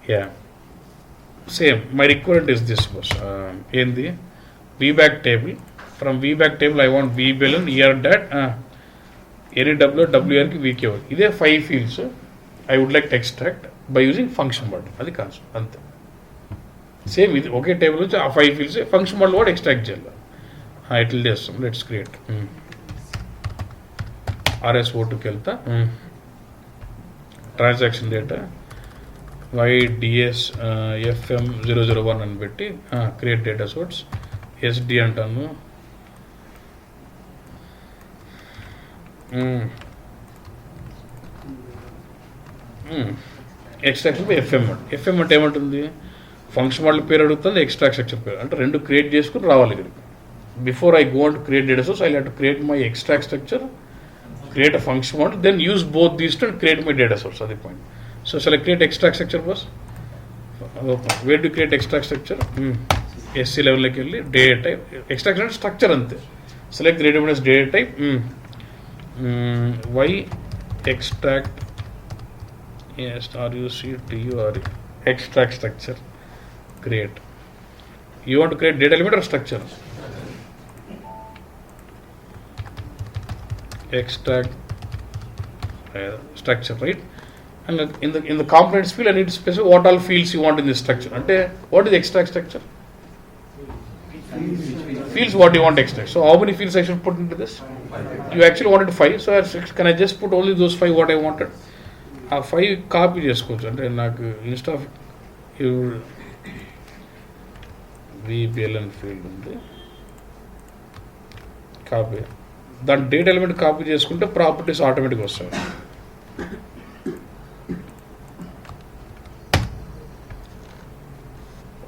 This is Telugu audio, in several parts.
Yeah, same. My requirement is this was in the VBAC table. From VBAC table, I want VBLN, ER dat, any W, WR, VK. These are 5 fields. I would like to extract by using function model. That's the concept. Same with okay table, 5 fields. Function model what extract gel. It will just let's create. RSO to kelta. Transaction data. YDS FM 001 and betti create data source. SD antanu. Extraction by FM అంటే ఏమంటుంది ఫంక్షన్ మోడల్ పేరు అడుగుతుంది ఎక్స్ట్రాక్ట్ స్ట్రక్చర్ పేరు అంటే రెండు క్రియేట్ చేసుకుని రావాలి ఇక్కడికి before I go to create data source I have to create my extract structure create a function model then use both these to create my data source అది point so select create extract structure బస్ where to create extract structure ఎస్సీ లెవెల్లోకి వెళ్ళి డేటా టైప్ ఎక్స్ట్రాక్షన్ అంటే స్ట్రక్చర్ అంతే select data data type y extract SRUCTURE extract structure create. You want to create data element or structure? Extract structure, right? And in the components field I need to specify what all fields you want in this structure. And what is the extract structure? Fields what you want to extract. So how many fields I should put into this? You actually wanted 5, so can I just put only those 5 what I wanted? 5 copy చేసుకోవచ్చు అంటే నాకు ఇన్స్టా VBLN ఫీల్డ్ ఉంది కాపీ దాని డేటా ఎలిమెంట్ కాపీ చేసుకుంటే ప్రాపర్టీస్ ఆటోమేటిక్గా వస్తాయి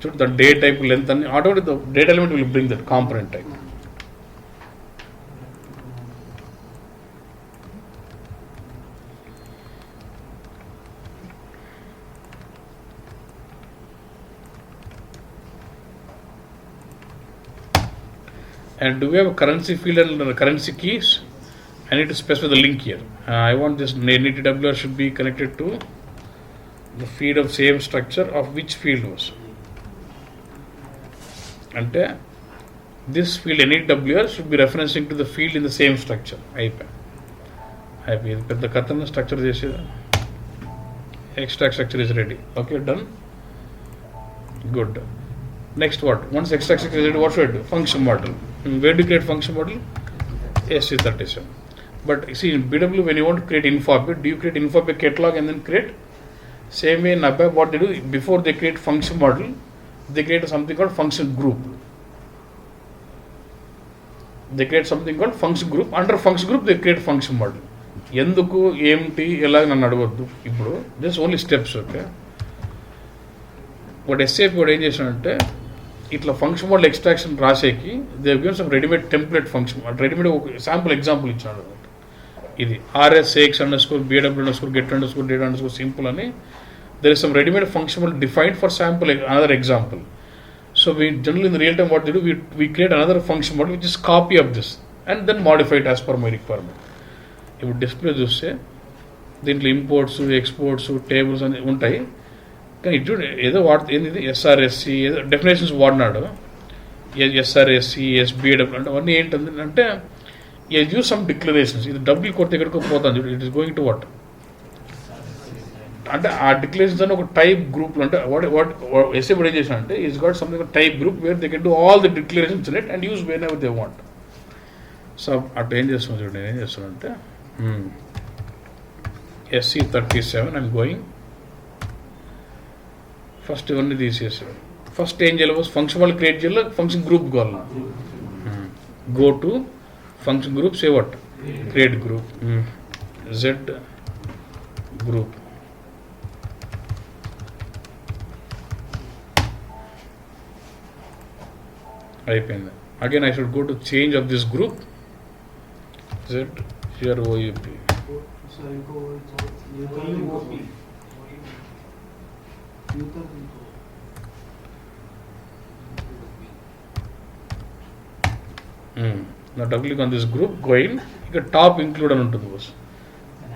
చూడు ద డే టైప్ లెంత్ అని automatic data element will bring that component type And do we have a currency field and currency keys? I need to specify the link here. I want this NETWR should be connected to the feed of same structure of which field was. And this field NETWR should be referencing to the field in the same structure. IP. The Katana structure is extract structure is ready. Okay, done. Good. Next what? Once extract structure is ready, what should I do? Function model. Where do you create function model? SC37. But see in BW when you want to create info-object, do you create info-object catalog and then create? Same way in ABAP what they do, before they create function model, they create something called function group. They create something called function group. Under function group they create function model. ఎందుకు ఏమిటి ఎలా నన్ను అడగద్దు ఇప్పుడు just only steps okay but SAP కూడా ఏం చేశానంటే ఇట్లా ఫంక్షన్ మోడల్ ఎక్స్ట్రాక్షన్ రాసేకి they given some readymade template function readymade ఒక శాంపుల్ ఎగ్జాంపుల్ ఇచ్చాడు అనమాట ఇది RSAX_BW_get_data_simple సింపుల్ అని there is some ready-made function model defined for sample another example. So we generally in the real time what they do, we create another function model which is copy of this and then modify it as per my requirement. ఇప్పుడు డిస్ప్లే చూస్తే దీంట్లో ఇంపోర్ట్స్ ఎక్స్పోర్ట్స్ టేబుల్స్ అని ఉంటాయి కానీ ఇటు ఏదో ఏంది SRSC ఏదో డెఫినేషన్స్ వాడినాడు SRSC SBW అంటే అవన్నీ ఏంటంటే యూజ్ సమ్ డిక్లరేషన్స్ ఇది డబ్బులు కొడితే ఎక్కడికో పోతాను చూడు it is going to what అంటే ఆ డిక్లరేషన్స్ అని ఒక టైప్ గ్రూప్లో అంటే SAP ఏం చేసిన అంటే is got something type group where they can do all the declarations in it and use when ever they want so అటు ఏం చేస్తున్నాను చూడండి నేను ఏం చేస్తున్నానంటే SC37 ఐఎమ్ గోయింగ్ ఫస్ట్ ఇవన్నీ తీసేసాడు ఫస్ట్ ఏం చేయాలి ఫంక్షన్ వాళ్ళు క్రియేట్ చేయాలి ఫంక్షన్ గ్రూప్ కావాలి go to function group say what create group Z group అయిపోయింది again I should go to change of this group ZGROUP నా double click on this group going ఇక టాప్ ఇంక్లూడ్ అని ఉంటుంది బాస్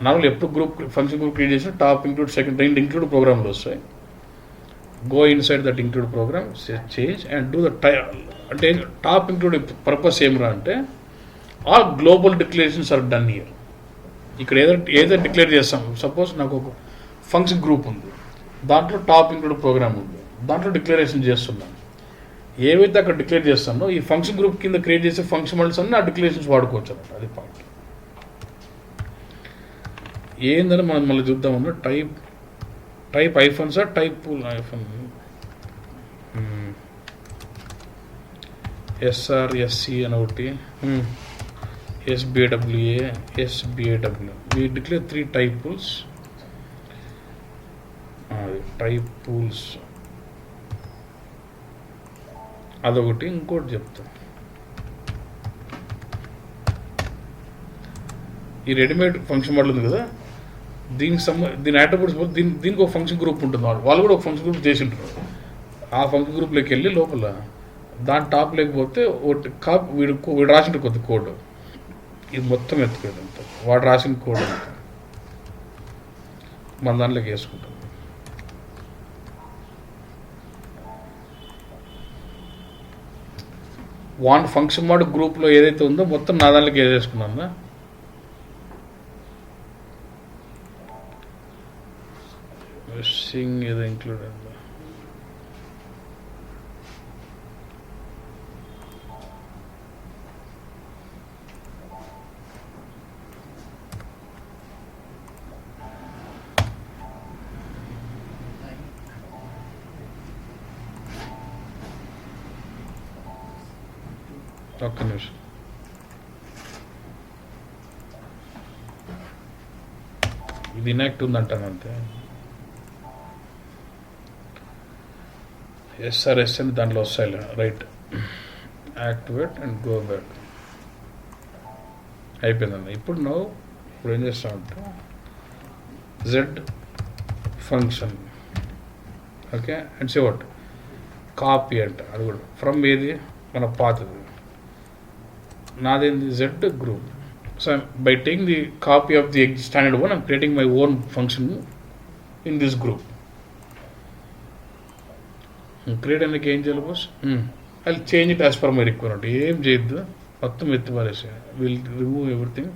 నార్మల్ ఎప్పుడు గ్రూప్ ఫంక్షన్ గ్రూప్ క్రియేట్ చేసిన టాప్ ఇంక్లూడ్ సెకండ్ రెండు ఇంక్లూడ్ ప్రోగ్రామ్లు వస్తాయి go inside that include program change and do the అంటే టాప్ ఇంక్లూడ్ పర్పస్ ఏమిరా అంటే all global declarations are done year. ఇక్కడ ఏదైతే డిక్లేర్ చేస్తాం, సపోజ్ నాకు ఒక ఫంక్షన్ గ్రూప్ ఉంది, దాంట్లో టాప్ ఇంక్లూడ్ ప్రోగ్రామ్ ఉంది, దాంట్లో డిక్లరేషన్ చేస్తున్నాను. ఏవైతే అక్కడ డిక్లేర్ చేస్తానో ఈ ఫంక్షన్ గ్రూప్ కింద క్రియేట్ చేసే ఫంక్షన్ మోడల్స్ అన్నీ ఆ డిక్లరేషన్స్ వాడుకోవచ్చు అన్నమాట. అది పాయింట్. ఏందని మనం మళ్ళీ చూద్దామన్నా టైప్ ఐఫోన్స్ టైప్ ఐఫోన్ ఎస్ఆర్ఎస్సి అని ఒకటి, SBWA, SBAW. We declare 3 type pools. Type pools అదొకటి. ఇంకోటి చెప్తాను, ఈ రెడీమేడ్ ఫంక్షన్ మోడల్ ఉంది కదా, దీని అట్రిబ్యూట్స్ దీనికి ఒక ఫంక్షన్ గ్రూప్ ఉంటుంది. వాళ్ళు కూడా ఒక ఫంక్షన్ గ్రూప్ చేసి ఉంటారు. ఆ ఫంక్షన్ గ్రూప్లోకి వెళ్ళి లోపల దాని టాప్ లేకపోతే వీడు రాసిన కొద్ది కోడ్ ఇది మొత్తం ఎత్తుకోదు అంత, వాడు రాసిన కోడ్ అంతా మన దాంట్లోకి వేసుకుంటాం. వాన్ ఫంక్షన్ మోడ్ గ్రూప్లో ఏదైతే ఉందో మొత్తం నా దాంట్లోకి వేసేసుకున్నా. సింగ్ ఏదో ఇంక్లూడ్ అయిందా, ఒక్క నిమిషం. ఇది ఇన్యాక్ట్ ఉందంటాను అంతే. ఎస్ఆర్ఎస్ అని దాంట్లో వస్తాయి, right. Activate and go back అయిపోయిందండి. ఇప్పుడు ఏం చేస్తామంటే Z function, okay, and say what copy అంట. అది కూడా ఫ్రమ్ ఏది మన పాతది, నాదేంది Z group. So by taking the copy of the standard one, I'm creating my own function in this group. Create అనేది ఏం చేయాలి బాస్, అది change it as per my requirement. ఏం చేయొద్దు, మొత్తం ఎత్తి పారేసి విల్ రిమూవ్ ఎవ్రీథింగ్.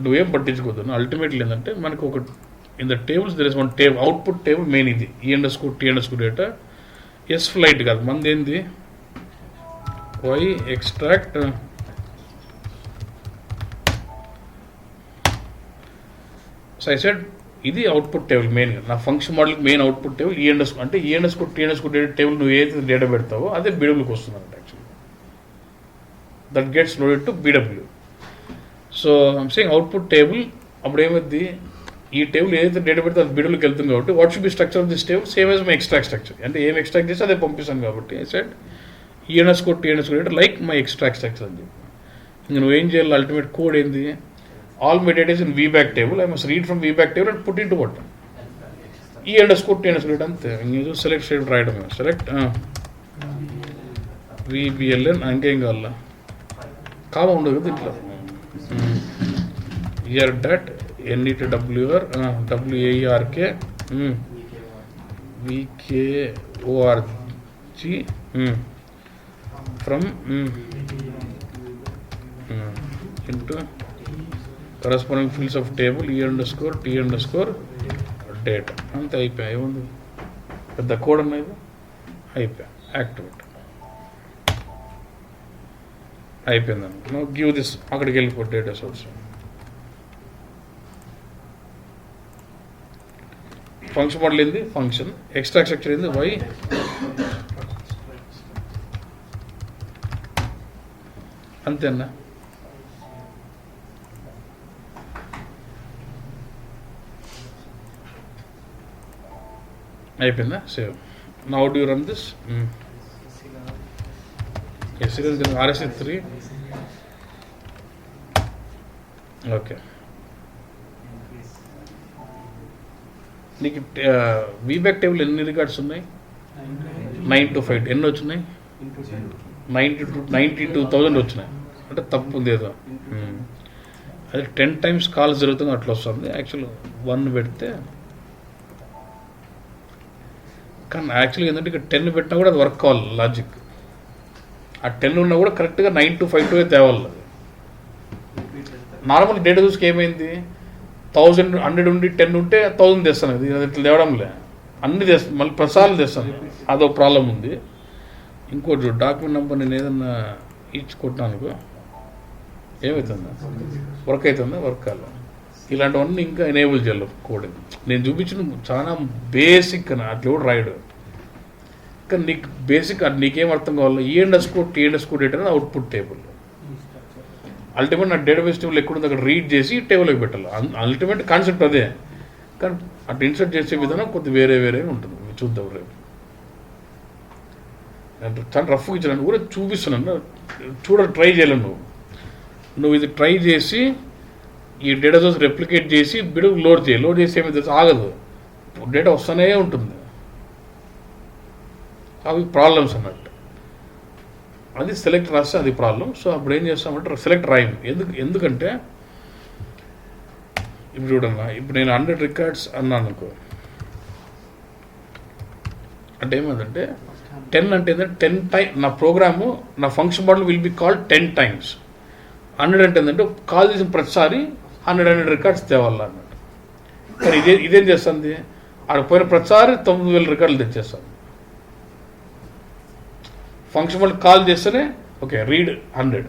నువ్వేం పట్టించుకోవద్దు. అల్టిమేట్లీ ఏంటంటే మనకు ఒక in the tables there is one table, output table main ఇది E_T_ డేటా. ఎస్ ఫ్లైట్ కాదు మనది, ఏంది Y extract so I said ఇది అవుట్పుట్ టేబుల్ మెయిన్గా. నా ఫంక్షన్ మోడల్కి మెయిన్ అవుట్పుట్ టేబుల్ E_T_ అంటే E_T_ డేటా టేబుల్ నువ్వు ఏదైతే డేటా పెడతావో అదే BWకి వస్తుంది అన్నమాట. Actually that gets loaded to BW. So I'm saying output table అప్పుడు ఏమైంది, ఈ టేబుల్ ఏదైతే డేటా పెడితే అది BWకి వెళ్తుంది కాబట్టి what should be structure of this table same as my extract structure. అంటే ఏం ఎక్స్ట్రాక్ట్ చేస్తే అదే పంపిస్తాను కాబట్టి I said E_T_ data like my extract structure అని చెప్పి. ఇంకా నువ్వేం చేయాలి, అల్టిమేట్ కోడ్ ఏంది, all my data is in VBAC table. I must read from VBAC table and put into what? E_T_ అంతే. ఇంక సెలెక్ట్ చేయడం రాయడం, సెలెక్ట్ VBLN అంకేం కావాల, కామా ఉండదు కదా ఇట్లా. Year dot NETWR WAERK VKORG from into corresponding fields of table E_T_ data. అంతే అయిపోయాయి. ఏముంది పెద్ద కోడ్ అనేది అయిపోయా. యాక్టివేట్ అయిపోయిందండి. నో గివ్ దిస్, అక్కడికి వెళ్ళిపో డేటా సోర్స్. ఫంక్షన్ మోడల్ ఏంది ఫంక్షన్, ఎక్స్ట్రాక్ట్ స్ట్రక్చర్ ఏంది వై, అంతేనా. అయిపోయిందా, save. Now do run this. RS3 okay. నీకు VBAC టేబుల్ ఎన్ని రికార్డ్స్ ఉన్నాయి? 925. ఎన్ని వచ్చినాయి? 92,000 వచ్చినాయి. అంటే తప్పు ఉంది ఏదో. అదే 10 times కాల్స్ జరుగుతుంది అట్లా వస్తుంది. యాక్చువల్ 1 పెడితే కానీ యాక్చువల్గా ఏంటంటే ఇక్కడ 10 పెట్టినా కూడా అది వర్క్ కావాలి లాజిక్. ఆ 10 ఉన్నా కూడా కరెక్ట్గా 9 to 5 to తేవాలి. అది నార్మల్ డేటా చూసుకు ఏమైంది 1000 100 ఉండి 10 ఉంటే 1000 తెస్తాను. అది ఇట్లా తేవడంలే, అన్ని తెస్తాను, మళ్ళీ ప్రసారాలు తెస్తాను. అదో ప్రాబ్లం ఉంది. ఇంకోటి డాక్యుమెంట్ నెంబర్ నేను ఏదన్నా ఇచ్చుకుంటున్నాను ఏమవుతుందా, వర్క్ అవుతుందా, వర్క్ కాదు. ఇలాంటివన్నీ ఇంకా ఎనేబుల్ చేయాలి కోడింగ్. నేను చూపించిన చాలా బేసిక్ అని అట్లా కూడా రాయడు. కానీ నీకు బేసిక్ అది నీకేం అర్థం కావాలి, E_T_T డేటా అనేది అవుట్పుట్ టేబుల్. అల్టిమేట్ నా డేటాబేస్ టేబుల్ ఎక్కడ ఉంది అక్కడ రీడ్ చేసి టేబుల్కి పెట్టాలి. అల్టిమేట్ కాన్సెప్ట్ అదే, కానీ అటు ఇన్సర్ట్ చేసే విధానం కొద్ది వేరే ఉంటుంది. చూద్దాం రేపు. అంటే చాలా రఫ్గా ఇచ్చాను కూడా చూపిస్తున్నాను, ట్రై చేయలేను. నువ్వు ఇది ట్రై చేసి ఈ డేటా సోర్స్ రెప్లికేట్ చేసి బిడుగు లోడ్ చేసి ఏమైతే ఆగదు, డేటా వస్తూనే ఉంటుంది. అవి ప్రాబ్లమ్స్ అన్నట్టు. అది సెలెక్ట్ రాస్తే అది ప్రాబ్లం. సో అప్పుడు ఏం చేస్తామంటే సెలెక్ట్ రాయం. ఎందుకంటే ఇప్పుడు చూడన్నా, ఇప్పుడు నేను 100 records అన్నాను అనుకో, అంటే ఏమంటే 10 అంటే ఏంటంటే 10 times నా ప్రోగ్రాము నా function model will be called 10 times. 100 అంటే ఏంటంటే కాల్ చేసిన ప్రతిసారి 100 records తేవాలి అన్నట్టు. కానీ ఇదేం చేస్తుంది, ఆడ పోయిన ప్రతిసారి 9000 records తెచ్చేస్తాను. ఫంక్షన్ మోడల్ కాల్ చేస్తేనే ఓకే రీడ్ 100,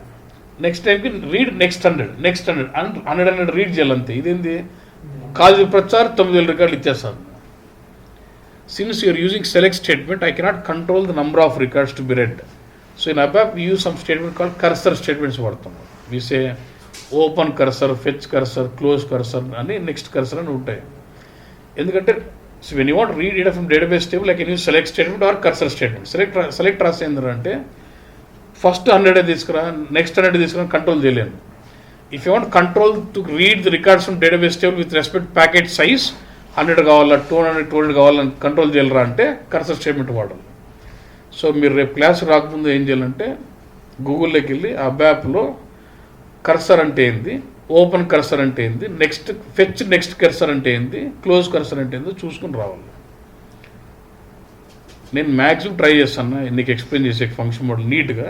నెక్స్ట్ టైంకి రీడ్ నెక్స్ట్ 100 రీడ్ చేయాలంతే. ఇదేంది, కాల్ చేసిన ప్రతిసారి 9000 records ఇచ్చేస్తాను. Since you are using select statement, I cannot control the number of records to be read. So in ABAP, we use some statement called cursor statements. We say open cursor, fetch cursor, close cursor, and next cursor and ఉంటాయి. ఎందుకంటే so when you want to read data from database table, I can use select statement or cursor statement. Select రాస్తే ఏంటంటే ఫస్ట్ 100 తీసుకురా, నెక్స్ట్ 100 తీసుకురా, కంట్రోల్ చేయలేను. If you want control to read the records from database table with respect to packet size, 100 కావాలా 200 కావాలని కంట్రోల్ చేయాలరా అంటే కర్సర్ స్టేట్మెంట్ వాడాలి. సో మీరు రేపు క్లాస్ రాకముందు ఏం చేయాలంటే గూగుల్లోకి వెళ్ళి అబ్యాప్లో కర్సర్ అంటే ఏంది, ఓపెన్ కర్సర్ అంటే ఏంది, ఫెచ్ నెక్స్ట్ కర్సర్ అంటే ఏంది, క్లోజ్ కర్సర్ అంటే ఏందో చూసుకుని రావాలి. నేను మ్యాక్సిమం ట్రై చేస్తాను నీకు ఎక్స్ప్లెయిన్ చేసే ఫంక్షన్ మోడల్ నీట్గా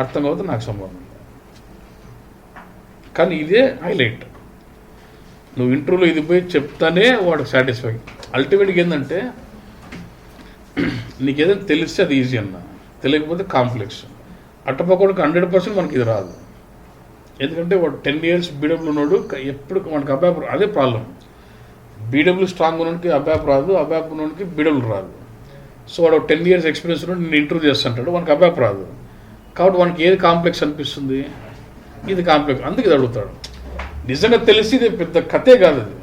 అర్థం కావద్దు, నాకు సంబంధం. కానీ ఇదే హైలైట్. నువ్వు ఇంటర్వ్యూలో ఇది పోయి చెప్తానే వాడికి సాటిస్ఫై. అల్టిమేట్గా ఏంటంటే నీకు ఏదైనా తెలిస్తే అది ఈజీ అన్న, తెలియకపోతే కాంప్లెక్స్. అట్టపక్కడికి 100% మనకి ఇది రాదు. ఎందుకంటే వాడు 10 years BW ఉన్నాడు, ఎప్పుడు మనకి అబ్యాప్ అదే ప్రాబ్లం. BW స్ట్రాంగ్ ఉన్నోడికి అబ్యాప్ రాదు, అబ్యాప్ ఉన్నోడికి BW రాదు. సో వాడు 10 years ఎక్స్పీరియన్స్ ఉన్నాడు, నేను ఇంటర్వ్యూ చేస్తుంటాడు, మనకి అబ్యాప్ రాదు. కాబట్టి వానికి ఏది కాంప్లెక్స్ అనిపిస్తుంది, ఇది కాంప్లెక్స్, అందుకే ఇది అడుగుతాడు. నిజంగా తెలిసి ఇది పెద్ద కథే కాదు అది.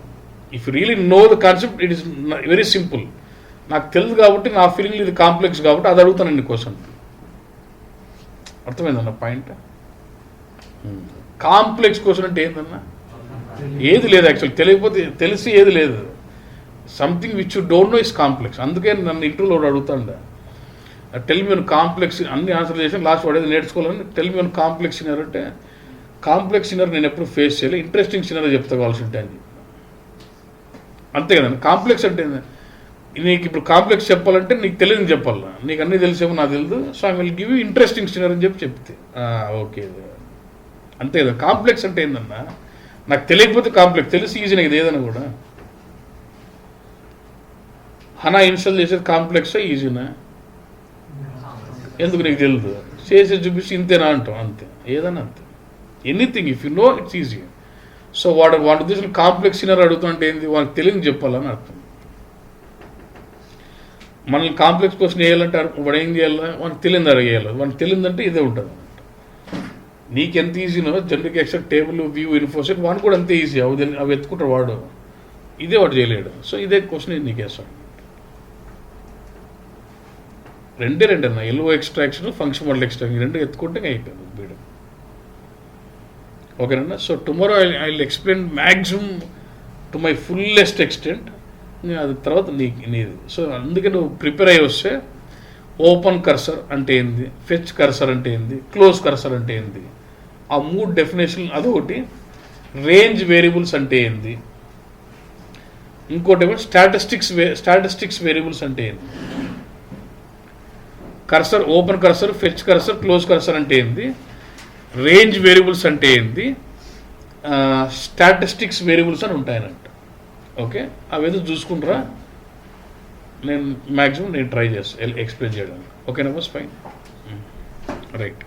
If really know the concept, it is very simple. నాకు తెలుసు కాబట్టి నా ఫీలింగ్ ఇది కాంప్లెక్స్ కాబట్టి అది అడుగుతాను నీ క్వశ్చన్. అర్థమైందన్న పాయింట్. కాంప్లెక్స్ క్వశ్చన్ అంటే ఏందన్నా, ఏది లేదు యాక్చువల్, తెలియకపోతే తెలిసి ఏది లేదు. Something which you don't know is complex. అందుకే నన్ను ఇంటర్వ్యూలో అడుగుతాండ, టెల్ మీ కాంప్లెక్స్, అన్ని ఆన్సర్ చేసి లాస్ట్ వాడేది నేర్చుకోవాలని టెల్ మీ కాంప్లెక్స్ సినర్ అంటే, కాంప్లెక్స్ సినర్ నేను ఎప్పుడు ఫేస్ చేయాలి, ఇంట్రెస్టింగ్ సినర్ చెప్తా కావాల్సి ఉంటే అని. అంతే కదండి. కాంప్లెక్స్ అంటే నీకు ఇప్పుడు కాంప్లెక్స్ చెప్పాలంటే నీకు తెలియని చెప్పాలా, నీకు అన్నీ తెలిసేమో నాకు తెలియదు. So I will give you interesting sinner అని చెప్తే ఓకే, అంతే కదా. కాంప్లెక్స్ అంటే ఏందన్నా, నాకు తెలియకపోతే కాంప్లెక్స్, తెలిసి ఈజీ నాకు ఏదైనా కూడా. హనా ఇన్స్టాల్ చేసేది కాంప్లెక్సా ఈజీనా, ఎందుకు నీకు తెలియదు, చేసి చూపించి ఇంతేనా అంటాం, అంతే. ఏదైనా అంతే. Anything if you know it's easy. So వాడు ఉద్దేశం కాంప్లెక్స్ సినర్ అడుగుతుంటే ఏంది, వాళ్ళకి తెలియని చెప్పాలని అర్థం. మనల్ని కాంప్లెక్స్ క్వశ్చన్ వేయాలంటే వాడు ఏం చేయాలా, వానికి తెలియదు అడిగేయాలి. వానికి తెలియదంటే ఇదే ఉంటుంది అన్నమాట. నీకెంత ఈజీనో జనరిక్ ఎక్సెప్ట్ టేబుల్ వ్యూ ఇన్ఫోసెట్ వాడిని కూడా అంతే ఈజీ. అవి ఎత్తుకుంటారు వాడు, ఇదే వాడు చేయలేడు. సో ఇదే క్వశ్చన్ నీకు వేస్తాడు. రెండే అన్న, LO extraction, function model extraction, రెండు ఎత్తుకుంటే అయిపోయింది బీడం. ఓకేనన్నా. So tomorrow I will explain maximum to my fullest extent. అది తర్వాత నీది. సో అందుకే నువ్వు ప్రిపేర్ అయ్యి వస్తే ఓపెన్ కర్సర్ అంటే ఏంది, ఫెచ్ కర్సర్ అంటే ఏంది, క్లోజ్ కర్సర్ అంటే ఏంది, ఆ 3 డెఫినేషన్ అదొకటి. రేంజ్ వేరియబుల్స్ అంటే ఏంది, ఇంకోటి ఏమో స్టాటిస్టిక్స్ వేరియబుల్స్ అంటే ఏంది, cursor open cursor, fetch cursor, close cursor అంటే ఏంది, రేంజ్ వేరియబుల్స్ అంటే ఏంది, స్టాటిస్టిక్స్ వేరియబుల్స్ అని ఉంటాయనంట. ఓకే, అవేదో చూసుకుంటారా, నేను మ్యాక్సిమం నేను ట్రై చేస్తాను ఎక్స్ప్లెయిన్ చేయడానికి. ఓకేనా బాస్, ఫైన్, రైట్.